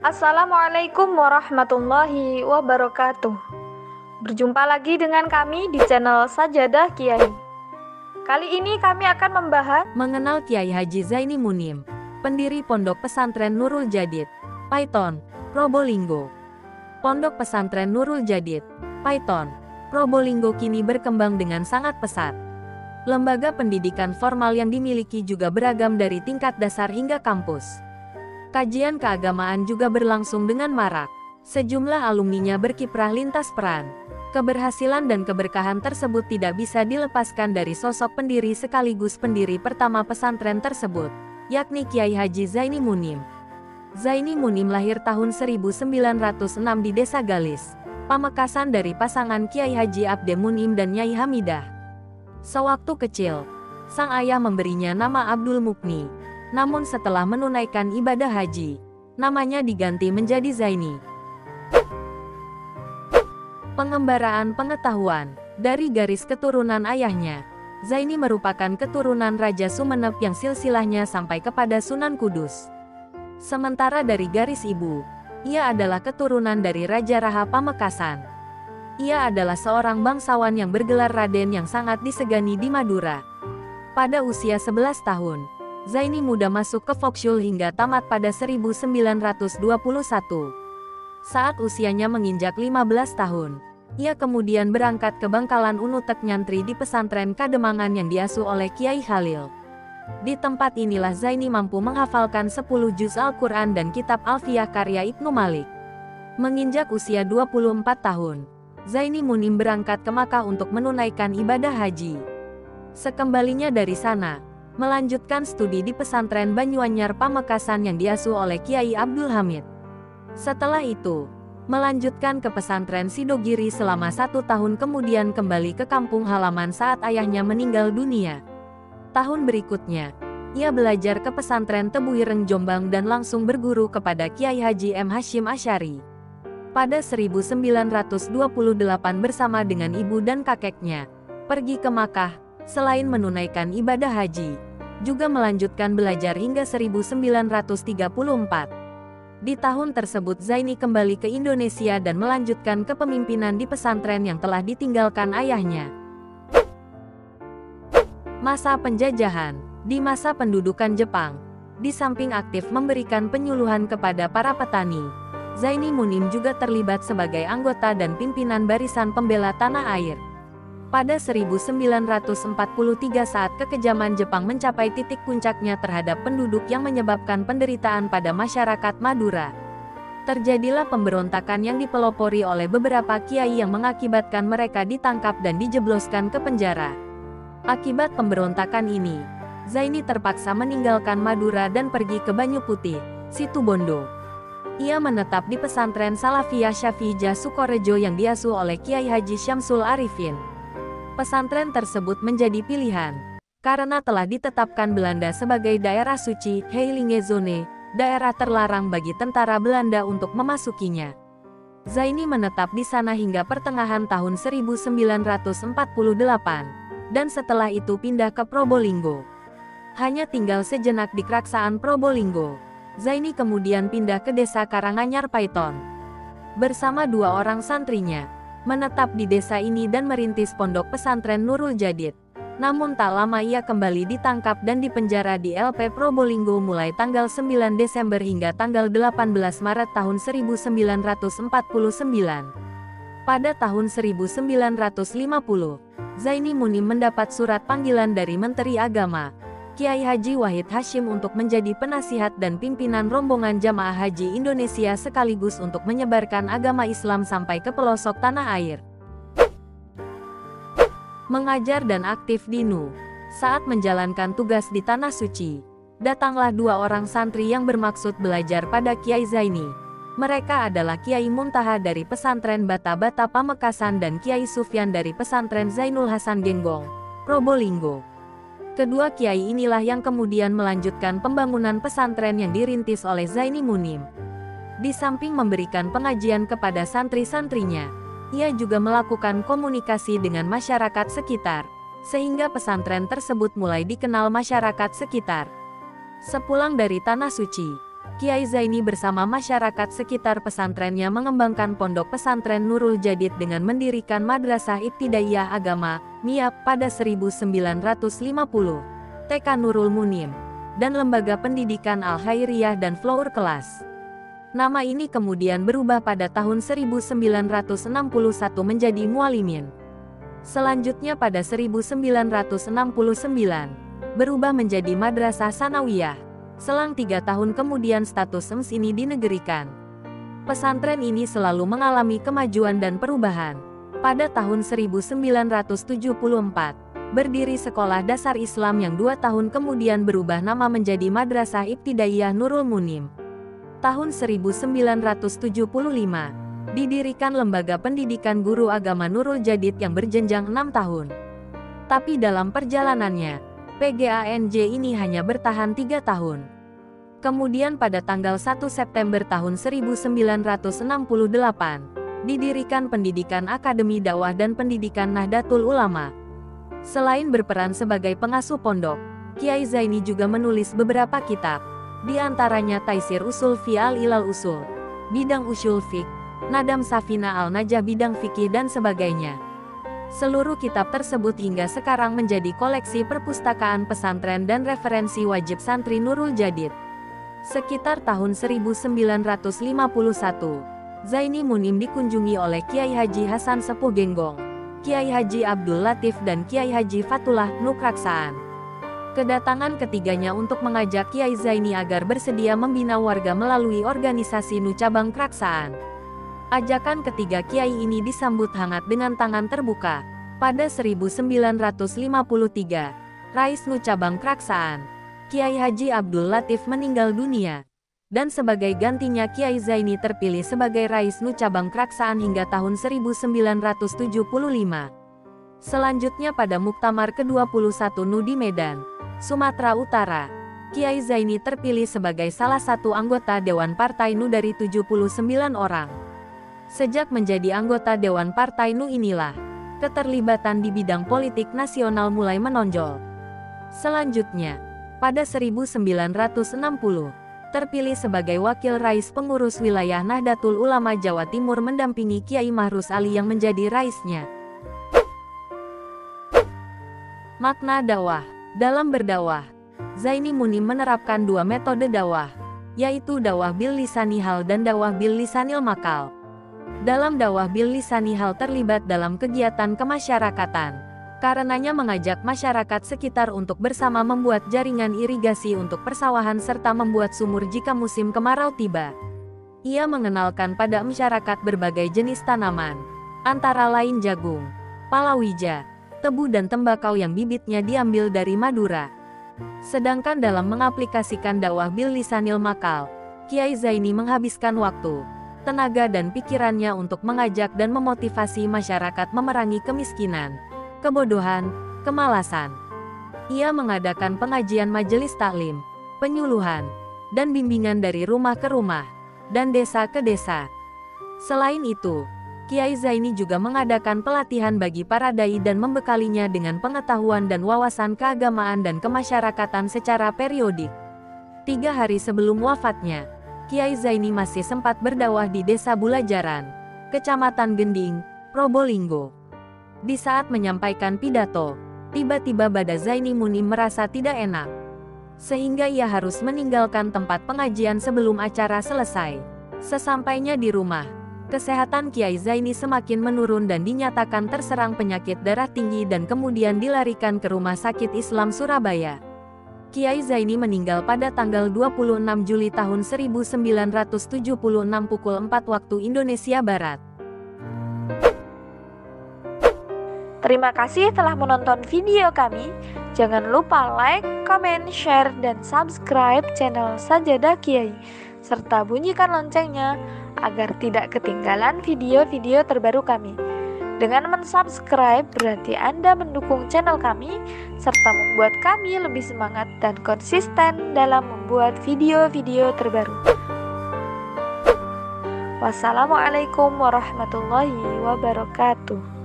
Assalamualaikum warahmatullahi wabarakatuh. Berjumpa lagi dengan kami di channel Sajadah Kiai. Kali ini kami akan membahas mengenal Kiai Haji Zaini Munim, pendiri Pondok Pesantren Nurul Jadid, Paiton, Probolinggo. Pondok Pesantren Nurul Jadid, Paiton, Probolinggo kini berkembang dengan sangat pesat. Lembaga pendidikan formal yang dimiliki juga beragam dari tingkat dasar hingga kampus. Kajian keagamaan juga berlangsung dengan marak. Sejumlah alumninya berkiprah lintas peran. Keberhasilan dan keberkahan tersebut tidak bisa dilepaskan dari sosok pendiri sekaligus pendiri pertama pesantren tersebut, yakni Kiai Haji Zaini Munim. Zaini Munim lahir tahun 1906 di Desa Galis, Pamekasan dari pasangan Kiai Haji Abde Munim dan Nyai Hamidah. Sewaktu kecil, sang ayah memberinya nama Abdul Mukni. Namun setelah menunaikan ibadah haji, namanya diganti menjadi Zaini. Pengembaraan pengetahuan dari garis keturunan ayahnya, Zaini merupakan keturunan Raja Sumenep yang silsilahnya sampai kepada Sunan Kudus. Sementara dari garis ibu, ia adalah keturunan dari Raja Raha Pamekasan. Ia adalah seorang bangsawan yang bergelar Raden yang sangat disegani di Madura. Pada usia 11 tahun, Zaini muda masuk ke Fokshul hingga tamat pada 1921. Saat usianya menginjak 15 tahun, ia kemudian berangkat ke Bangkalan Unutek nyantri di pesantren Kademangan yang diasuh oleh Kiai Khalil. Di tempat inilah Zaini mampu menghafalkan 10 juz Al-Quran dan kitab Alfiyah karya Ibnu Malik. Menginjak usia 24 tahun, Zaini Munim berangkat ke Makkah untuk menunaikan ibadah haji. Sekembalinya dari sana, melanjutkan studi di pesantren Banyuanyar Pamekasan yang diasuh oleh Kiai Abdul Hamid. Setelah itu, melanjutkan ke pesantren Sidogiri selama 1 tahun kemudian kembali ke kampung halaman saat ayahnya meninggal dunia. Tahun berikutnya, ia belajar ke pesantren Tebuireng Jombang dan langsung berguru kepada Kiai Haji M. Hashim Asy'ari. Pada 1928 bersama dengan ibu dan kakeknya, pergi ke Makkah, selain menunaikan ibadah haji, juga melanjutkan belajar hingga 1934. Di tahun tersebut Zaini kembali ke Indonesia dan melanjutkan kepemimpinan di pesantren yang telah ditinggalkan ayahnya. Masa penjajahan. Di masa pendudukan Jepang, di samping aktif memberikan penyuluhan kepada para petani, Zaini Munim juga terlibat sebagai anggota dan pimpinan Barisan Pembela Tanah Air. Pada 1943 saat kekejaman Jepang mencapai titik puncaknya terhadap penduduk yang menyebabkan penderitaan pada masyarakat Madura, terjadilah pemberontakan yang dipelopori oleh beberapa kiai yang mengakibatkan mereka ditangkap dan dijebloskan ke penjara. Akibat pemberontakan ini, Zaini terpaksa meninggalkan Madura dan pergi ke Banyu Putih, Situbondo. Ia menetap di pesantren Salafiyah Syafi'iyah Sukorejo yang diasuh oleh Kiai Haji Syamsul Arifin. Pesantren tersebut menjadi pilihan karena telah ditetapkan Belanda sebagai daerah suci, Heilige Zone, daerah terlarang bagi tentara Belanda untuk memasukinya. Zaini menetap di sana hingga pertengahan tahun 1948, dan setelah itu pindah ke Probolinggo. Hanya tinggal sejenak di Kraksaan Probolinggo, Zaini kemudian pindah ke desa Karanganyar Paiton. Bersama 2 orang santrinya, menetap di desa ini dan merintis pondok pesantren Nurul Jadid. Namun tak lama ia kembali ditangkap dan dipenjara di LP Probolinggo mulai tanggal 9 Desember hingga tanggal 18 Maret tahun 1949. Pada tahun 1950, Zaini Munim mendapat surat panggilan dari Menteri Agama, Kiai Haji Wahid Hasyim untuk menjadi penasihat dan pimpinan rombongan jamaah haji Indonesia sekaligus untuk menyebarkan agama Islam sampai ke pelosok tanah air. Mengajar dan aktif di NU. Saat menjalankan tugas di Tanah Suci, datanglah 2 orang santri yang bermaksud belajar pada Kiai Zaini. Mereka adalah Kiai Muntaha dari pesantren Bata-Bata Pamekasan dan Kiai Sufyan dari pesantren Zainul Hasan Genggong, Probolinggo. Kedua kiai inilah yang kemudian melanjutkan pembangunan pesantren yang dirintis oleh Zaini Munim. Di samping memberikan pengajian kepada santri-santrinya, ia juga melakukan komunikasi dengan masyarakat sekitar, sehingga pesantren tersebut mulai dikenal masyarakat sekitar. Sepulang dari Tanah Suci, Kiai Zaini bersama masyarakat sekitar pesantrennya mengembangkan pondok pesantren Nurul Jadid dengan mendirikan Madrasah Ibtidaiyah Agama, MIAP pada 1950, TK Nurul Munim, dan Lembaga Pendidikan Al-Khairiyah dan Flower Class. Nama ini kemudian berubah pada tahun 1961 menjadi Mualimin. Selanjutnya pada 1969, berubah menjadi Madrasah Sanawiyah. Selang 3 tahun kemudian status SEMS ini dinegerikan. Pesantren ini selalu mengalami kemajuan dan perubahan. Pada tahun 1974, berdiri Sekolah Dasar Islam yang 2 tahun kemudian berubah nama menjadi Madrasah Ibtidaiyah Nurul Munim. Tahun 1975, didirikan Lembaga Pendidikan Guru Agama Nurul Jadid yang berjenjang 6 tahun. Tapi dalam perjalanannya, PGANJ ini hanya bertahan 3 tahun. Kemudian pada tanggal 1 September tahun 1968, didirikan Pendidikan Akademi Dakwah dan Pendidikan Nahdlatul Ulama. Selain berperan sebagai pengasuh pondok, Kiai Zaini juga menulis beberapa kitab, di antaranya Taisir Usul fi al-Ilal Usul, bidang usul fiqh, Nadam Safina al-Najah bidang fikih dan sebagainya. Seluruh kitab tersebut hingga sekarang menjadi koleksi perpustakaan pesantren dan referensi wajib santri Nurul Jadid. Sekitar tahun 1951, Zaini Munim dikunjungi oleh Kiai Haji Hasan Sepuh Genggong, Kiai Haji Abdul Latif dan Kiai Haji Fatullah Nukraksaan. Kedatangan ketiganya untuk mengajak Kiai Zaini agar bersedia membina warga melalui organisasi Nu Cabang Kraksaan. Ajakan ketiga kiai ini disambut hangat dengan tangan terbuka. Pada 1953, Rais Nu Cabang Kraksaan, Kiai Haji Abdul Latif meninggal dunia. Dan sebagai gantinya Kiai Zaini terpilih sebagai Rais Nu Cabang Kraksaan hingga tahun 1975. Selanjutnya pada Muktamar ke-21 Nu di Medan, Sumatera Utara, Kiai Zaini terpilih sebagai salah satu anggota Dewan Partai Nu dari 79 orang. Sejak menjadi anggota Dewan Partai Nu inilah, keterlibatan di bidang politik nasional mulai menonjol. Selanjutnya, pada 1960, terpilih sebagai Wakil Rais Pengurus Wilayah Nahdlatul Ulama Jawa Timur mendampingi Kiai Mahrus Ali yang menjadi raisnya. Makna dakwah. Dalam berdakwah, Zaini Munim menerapkan 2 metode dakwah, yaitu dakwah bil lisani hal dan dakwah bil lisanil makal. Dalam dakwah bil lisani hal terlibat dalam kegiatan kemasyarakatan. Karenanya mengajak masyarakat sekitar untuk bersama membuat jaringan irigasi untuk persawahan serta membuat sumur jika musim kemarau tiba. Ia mengenalkan pada masyarakat berbagai jenis tanaman, antara lain jagung, palawija, tebu dan tembakau yang bibitnya diambil dari Madura. Sedangkan dalam mengaplikasikan dakwah bil lisanil makal, Kiai Zaini menghabiskan waktu, tenaga dan pikirannya untuk mengajak dan memotivasi masyarakat memerangi kemiskinan, kebodohan, kemalasan. Ia mengadakan pengajian majelis taklim, penyuluhan, dan bimbingan dari rumah ke rumah, dan desa ke desa. Selain itu, Kiai Zaini juga mengadakan pelatihan bagi para dai dan membekalinya dengan pengetahuan dan wawasan keagamaan dan kemasyarakatan secara periodik. 3 hari sebelum wafatnya, Kiai Zaini masih sempat berdakwah di Desa Bulajaran, Kecamatan Gending, Probolinggo. Di saat menyampaikan pidato, tiba-tiba badan Zaini Munim merasa tidak enak, sehingga ia harus meninggalkan tempat pengajian sebelum acara selesai. Sesampainya di rumah, kesehatan Kiai Zaini semakin menurun dan dinyatakan terserang penyakit darah tinggi dan kemudian dilarikan ke Rumah Sakit Islam Surabaya. Kiai Zaini meninggal pada tanggal 26 Juli tahun 1976 pukul 4 waktu Indonesia Barat. Terima kasih telah menonton video kami. Jangan lupa like, comment, share, dan subscribe channel Sajadah Kiai, serta bunyikan loncengnya agar tidak ketinggalan video-video terbaru kami. Dengan mensubscribe berarti Anda mendukung channel kami, serta membuat kami lebih semangat dan konsisten dalam membuat video-video terbaru. Wassalamualaikum warahmatullahi wabarakatuh.